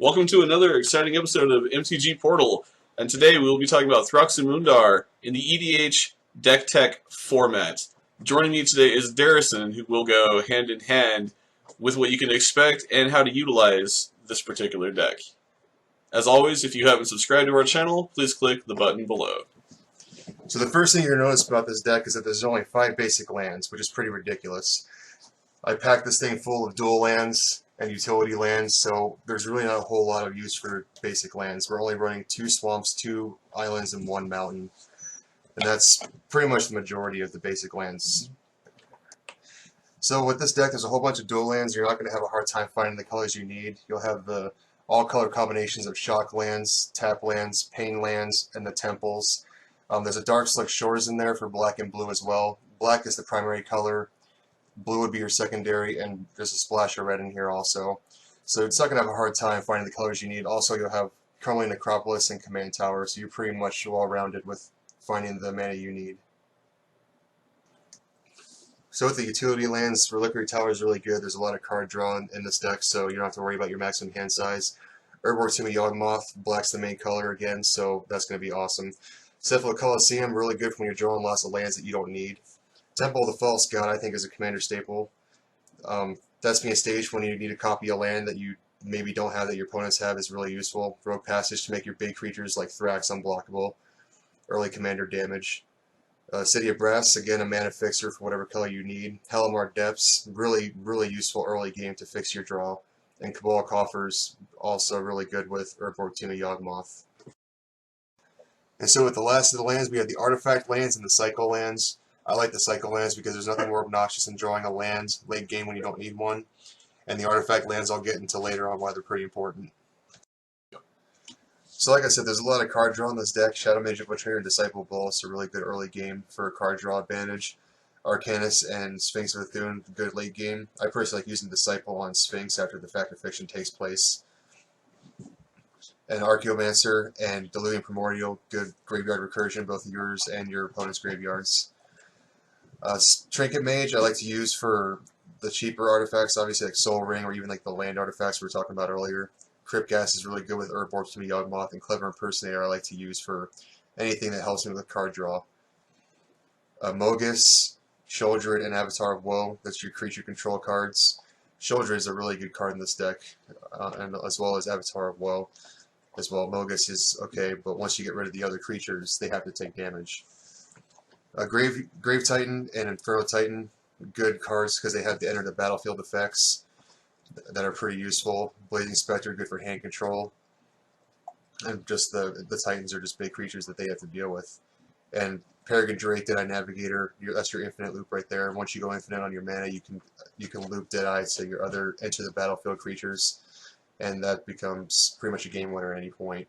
Welcome to another exciting episode of MTG Portal, and today we will be talking about Thraximundar in the E.D.H deck tech format. Joining me today is Darrison, who will go hand in hand with what you can expect and how to utilize this particular deck. As always, if you haven't subscribed to our channel, please click the button below. So the first thing you're going to notice about this deck is that there's only 5 basic lands, which is pretty ridiculous. I packed this thing full of dual lands and utility lands, so there's really not a whole lot of use for basic lands. We're only running 2 swamps, 2 islands, and 1 mountain. And that's pretty much the majority of the basic lands. So with this deck, there's a whole bunch of dual lands. You're not going to have a hard time finding the colors you need. You'll have the all-color combinations of shock lands, tap lands, pain lands, and the temples. There's a Dark Select Shores in there for black and blue as well. Black is the primary color, blue would be your secondary, and there's a splash of red in here also. So it's not going to have a hard time finding the colors you need. Also, you'll have Crumbling Necropolis and Command Tower, so you're pretty much well-rounded with finding the mana you need. So with the utility lands, Reliquary Tower is really good. There's a lot of card draw in this deck, so you don't have to worry about your maximum hand size. Urborg Tomb of Yawgmoth, black's the main color again, so that's going to be awesome. Cephalo Coliseum, really good when you're drawing lots of lands that you don't need. Temple of the False God, I think, is a commander staple. That's being staged when you need to copy a land that you maybe don't have that your opponents have is really useful. Rogue Passage to make your big creatures like Thrax unblockable. Early commander damage. City of Brass, again, a mana fixer for whatever color you need. Helomar Depths, really useful early game to fix your draw. And Cabal Coffers, also really good with Urborg Tomb of Yawgmoth. And so with the last of the lands, we have the Artifact lands and the Cycle lands. I like the Cycle lands because there's nothing more obnoxious than drawing a land late game when you don't need one. And the Artifact lands I'll get into later on why they're pretty important. So like I said, there's a lot of card draw in this deck. Shadow Mage Infiltrator and Disciple Bolus are really good early game for card draw advantage. Arcanist and Sphinx of Thune, good late game. I personally like using Disciple on Sphinx after the Fact of Fiction takes place. And Archaeomancer and Diluvian Primordial, good graveyard recursion, both yours and your opponent's graveyards. Trinket Mage I like to use for the cheaper artifacts, obviously like Soul Ring or even like the land artifacts we were talking about earlier. Crypt Gas is really good with Urborg Tomb of Yawgmoth, and Clever Impersonator I like to use for anything that helps me with card draw. Mogus, Sheoldred, and Avatar of Woe, that's your creature control cards. Sheoldred is a really good card in this deck, and as well as Avatar of Woe as well. Mogus is okay, but once you get rid of the other creatures, they have to take damage. Grave Titan and Inferno Titan, good cards because they have to enter the battlefield effects that are pretty useful. Blazing Spectre, good for hand control. And just the Titans are just big creatures that they have to deal with. And Peregrine Drake, Deadeye Navigator, that's your infinite loop right there. Once you go infinite on your mana, you can loop Deadeye to your other enter the battlefield creatures, and that becomes pretty much a game winner at any point.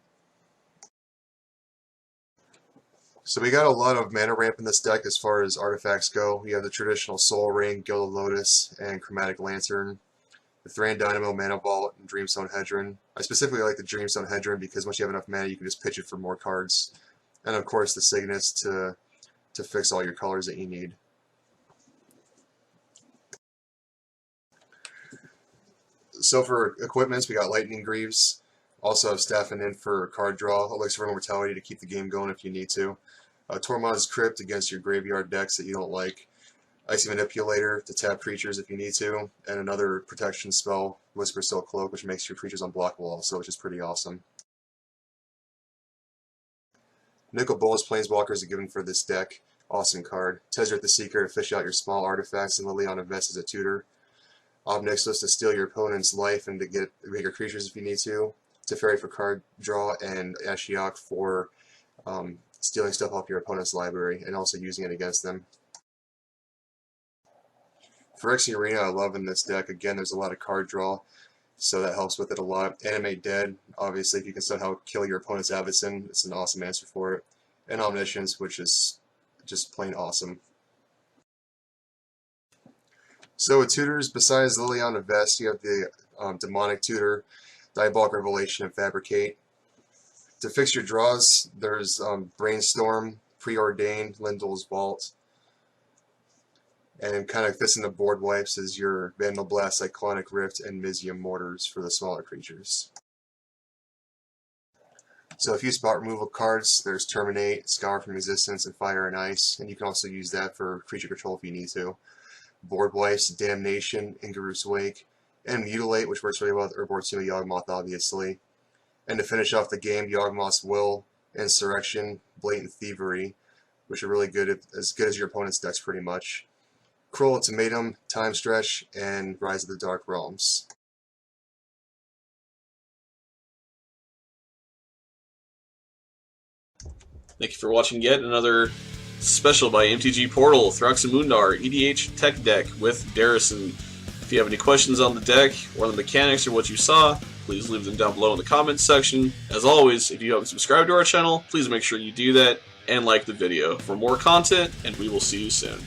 So we got a lot of mana ramp in this deck as far as artifacts go. We have the traditional Soul Ring, Gilded Lotus, and Chromatic Lantern. The Thran Dynamo, Mana Vault, and Dreamstone Hedron. I specifically like the Dreamstone Hedron because once you have enough mana, you can just pitch it for more cards. And of course the Cygnus to fix all your colors that you need. So for equipments, we got Lightning Greaves. Also have Staff and In for card draw. Elixir of Immortality to keep the game going if you need to. Tormod's Crypt against your graveyard decks that you don't like. Icy Manipulator to tap creatures if you need to, and another protection spell, Whisper Silk Cloak, which makes your creatures unblockable also, which is pretty awesome. Nicol Bolas Planeswalker is a given for this deck. Awesome card. Tezzeret the Seeker to fish out your small artifacts, and Liliana Vest as a tutor. Ob Nixilis to steal your opponent's life and to get bigger creatures if you need to. Teferi for card draw, and Ashiok for stealing stuff off your opponent's library and also using it against them. Phyrexian Arena I love in this deck. Again, there's a lot of card draw, so that helps with it a lot. Animate Dead, obviously, if you can somehow kill your opponent's Avacyn, it's an awesome answer for it. And Omniscience, which is just plain awesome. So with tutors, besides Liliana Vest, you have the Demonic Tutor, Diabolic Revelation, and Fabricate. To fix your draws, there's Brainstorm, Preordained, Lindell's Vault. And kind of fits in the board wipes is your Vandal Blast, Cyclonic Rift, and Mizzium Mortars for the smaller creatures. So a few spot removal cards, there's Terminate, Scour from Resistance, and Fire and Ice, and you can also use that for creature control if you need to. Board Wipes, Damnation, Ingaroo's Wake, and Mutilate, which works really well with Urborg Tomb of Yawgmoth, obviously. And to finish off the game, Yawgmoth's Will, Insurrection, Blatant Thievery, which are really good, as good as your opponent's decks pretty much. Cruel Ultimatum, Time Stretch, and Rise of the Dark Realms. Thank you for watching yet another special by MTG Portal, Thraximundar, E.D.H Tech Deck with Darrison. If you have any questions on the deck, or the mechanics, or what you saw, please leave them down below in the comments section. As always, if you haven't subscribed to our channel, please make sure you do that, and like the video for more content, and we will see you soon.